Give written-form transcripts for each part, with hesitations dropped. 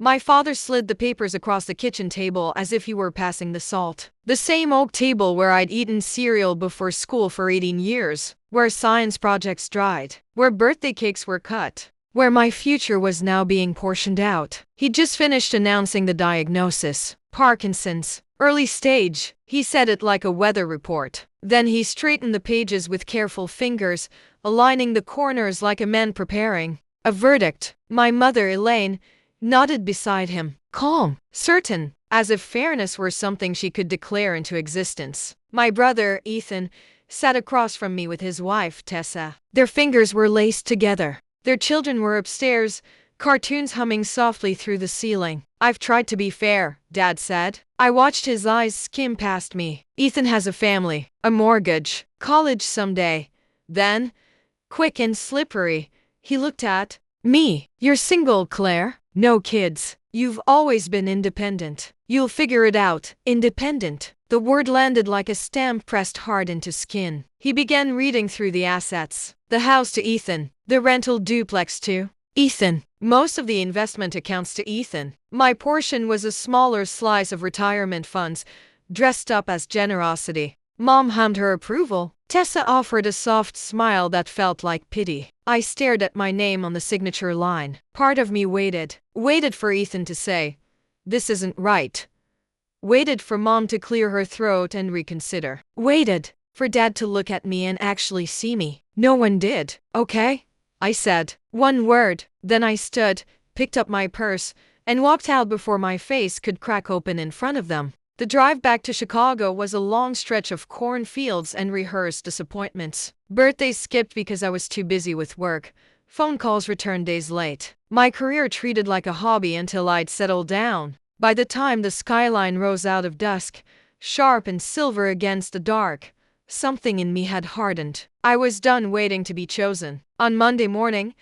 My father slid the papers across the kitchen table as if he were passing the salt. The same oak table where I'd eaten cereal before school for 18 years, where science projects dried, where birthday cakes were cut, where my future was now being portioned out. He'd just finished announcing the diagnosis. Parkinson's. Early stage. He said it like a weather report. Then he straightened the pages with careful fingers, aligning the corners like a man preparing a verdict. My mother, Elaine, nodded beside him, calm, certain, as if fairness were something she could declare into existence. My brother, Ethan, sat across from me with his wife, Tessa. Their fingers were laced together. Their children were upstairs, cartoons humming softly through the ceiling. I've tried to be fair, Dad said. I watched his eyes skim past me. Ethan has a family, a mortgage, college someday. Then, quick and slippery, he looked at me. You're single, Claire? No kids. You've always been independent. You'll figure it out. Independent. The word landed like a stamp pressed hard into skin. He began reading through the assets. The house to Ethan. The rental duplex to Ethan. Most of the investment accounts to Ethan. My portion was a smaller slice of retirement funds, dressed up as generosity. Mom hummed her approval. Tessa offered a soft smile that felt like pity. I stared at my name on the signature line. Part of me waited for Ethan to say, "This isn't right." Waited for Mom to clear her throat and reconsider. Waited for Dad to look at me and actually see me. No one did. Okay, I said. One word. Then I stood, picked up my purse, and walked out before my face could crack open in front of them. The drive back to Chicago was a long stretch of cornfields and rehearsed disappointments. Birthdays skipped because I was too busy with work. Phone calls returned days late. My career treated like a hobby until I'd settled down. By the time the skyline rose out of dusk, sharp and silver against the dark, something in me had hardened. I was done waiting to be chosen. On Monday morning,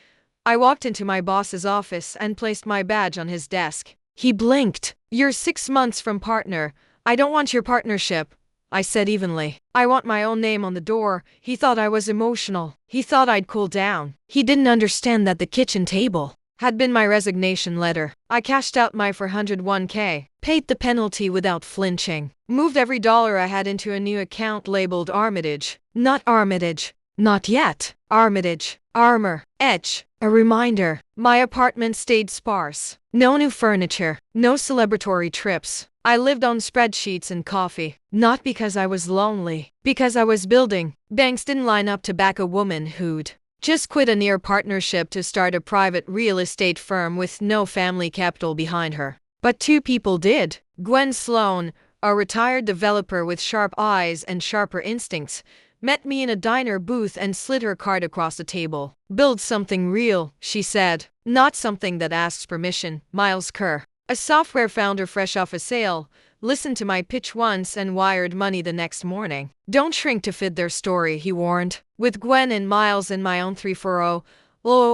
I walked into my boss's office and placed my badge on his desk. He blinked. "You're 6 months from partner. I don't want your partnership," I said evenly. "I want my own name on the door." He thought I was emotional. He thought I'd cool down. He didn't understand that the kitchen table had been my resignation letter. I cashed out my $401k, paid the penalty without flinching, moved every dollar I had into a new account labeled Armitage. Not Armitage. Not yet. Armitage. Armor. Etch. A reminder. My apartment stayed sparse. No new furniture. No celebratory trips. I lived on spreadsheets and coffee. Not because I was lonely. Because I was building. Banks didn't line up to back a woman who'd just quit a near partnership to start a private real estate firm with no family capital behind her. But 2 people did. Gwen Sloan, a retired developer with sharp eyes and sharper instincts, met me in a diner booth and slid her card across the table. "Build something real," she said. "Not something that asks permission." Miles Kerr, a software founder fresh off a sale, listened to my pitch once and wired money the next morning. "Don't shrink to fit their story," he warned. With Gwen and Miles in my own 340,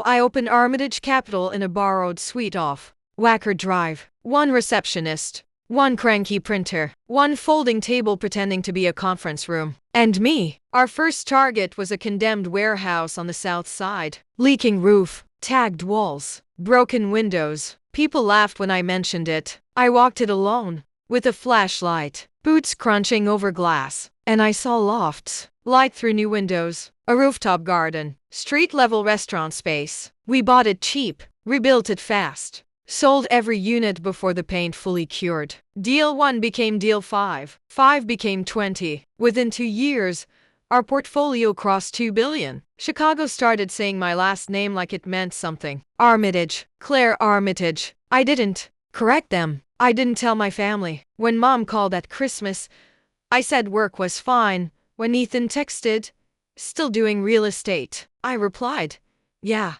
I opened Armitage Capital in a borrowed suite off Wacker Drive. 1 receptionist, 1 cranky printer, 1 folding table pretending to be a conference room. And me. Our first target was a condemned warehouse on the south side. Leaking roof, tagged walls, broken windows. People laughed when I mentioned it. I walked it alone, with a flashlight, boots crunching over glass. And I saw lofts, light through new windows, a rooftop garden, street-level restaurant space. We bought it cheap, rebuilt it fast, sold every unit before the paint fully cured. Deal 1 became deal 5. 5 became 20. Within 2 years, our portfolio crossed $2 billion. Chicago started saying my last name like it meant something. Armitage. Claire Armitage. I didn't correct them. I didn't tell my family. When Mom called at Christmas, I said work was fine. When Ethan texted, "Still doing real estate," I replied, "Yeah."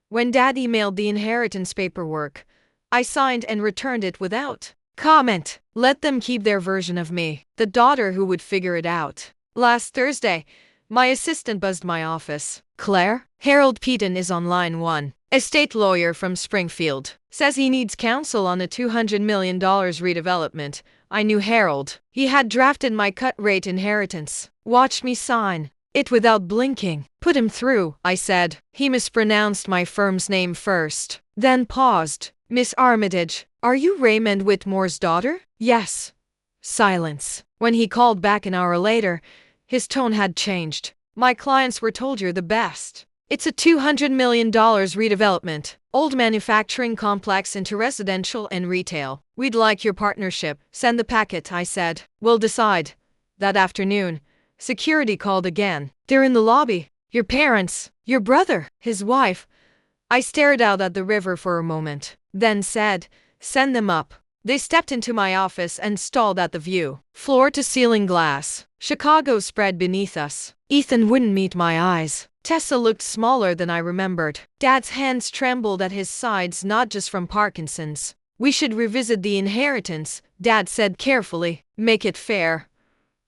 When Dad emailed the inheritance paperwork, I signed and returned it without comment. Let them keep their version of me, the daughter who would figure it out. Last Thursday, my assistant buzzed my office. "Claire, Harold Peaton is on line 1. Estate lawyer from Springfield. Says he needs counsel on a $200 million redevelopment." I knew Harold. He had drafted my cut-rate inheritance. Watched me sign it without blinking. "Put him through," I said. He mispronounced my firm's name first, then paused, Miss Armitage, are you Raymond Whitmore's daughter? Yes. Silence. When he called back an hour later, his tone had changed. My clients were told you're the best. It's a $200 million redevelopment, old manufacturing complex into residential and retail. We'd like your partnership. Send the packet, I said. We'll decide. That afternoon, security called again. They're in the lobby. Your parents, your brother, his wife. I stared out at the river for a moment, then said, send them up. They stepped into my office and stalled at the view. Floor-to-ceiling glass. Chicago spread beneath us. Ethan wouldn't meet my eyes. Tessa looked smaller than I remembered. Dad's hands trembled at his sides, not just from Parkinson's. We should revisit the inheritance, Dad said carefully. Make it fair.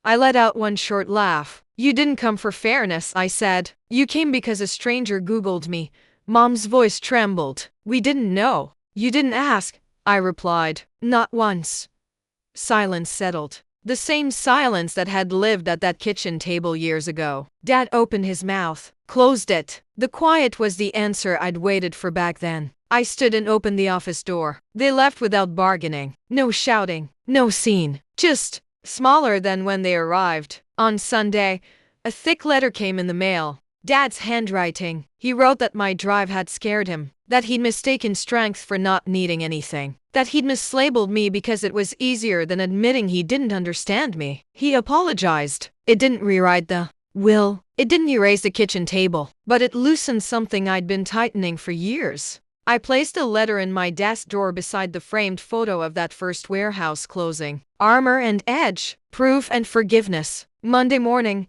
I let out one short laugh. You didn't come for fairness, I said. You came because a stranger Googled me. Mom's voice trembled. We didn't know. You didn't ask, I replied. Not once. Silence settled. The same silence that had lived at that kitchen table years ago. Dad opened his mouth, closed it. The quiet was the answer I'd waited for back then. I stood and opened the office door. They left without bargaining. No shouting, no scene. Just smaller than when they arrived. On Sunday, a thick letter came in the mail. Dad's handwriting. He wrote that my drive had scared him, that he'd mistaken strength for not needing anything, that he'd mislabeled me because it was easier than admitting he didn't understand me. He apologized. It didn't rewrite the will. It didn't erase the kitchen table, but it loosened something I'd been tightening for years. I placed the letter in my desk drawer beside the framed photo of that first warehouse closing. Armor and edge, proof and forgiveness. Monday morning,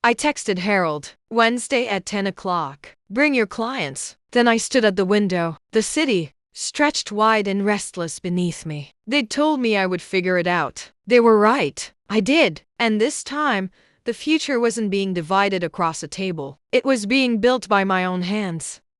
I texted Harold. Wednesday at 10 o'clock. Bring your clients. Then I stood at the window. The city stretched wide and restless beneath me. They'd told me I would figure it out. They were right. I did. And this time, the future wasn't being divided across a table. It was being built by my own hands.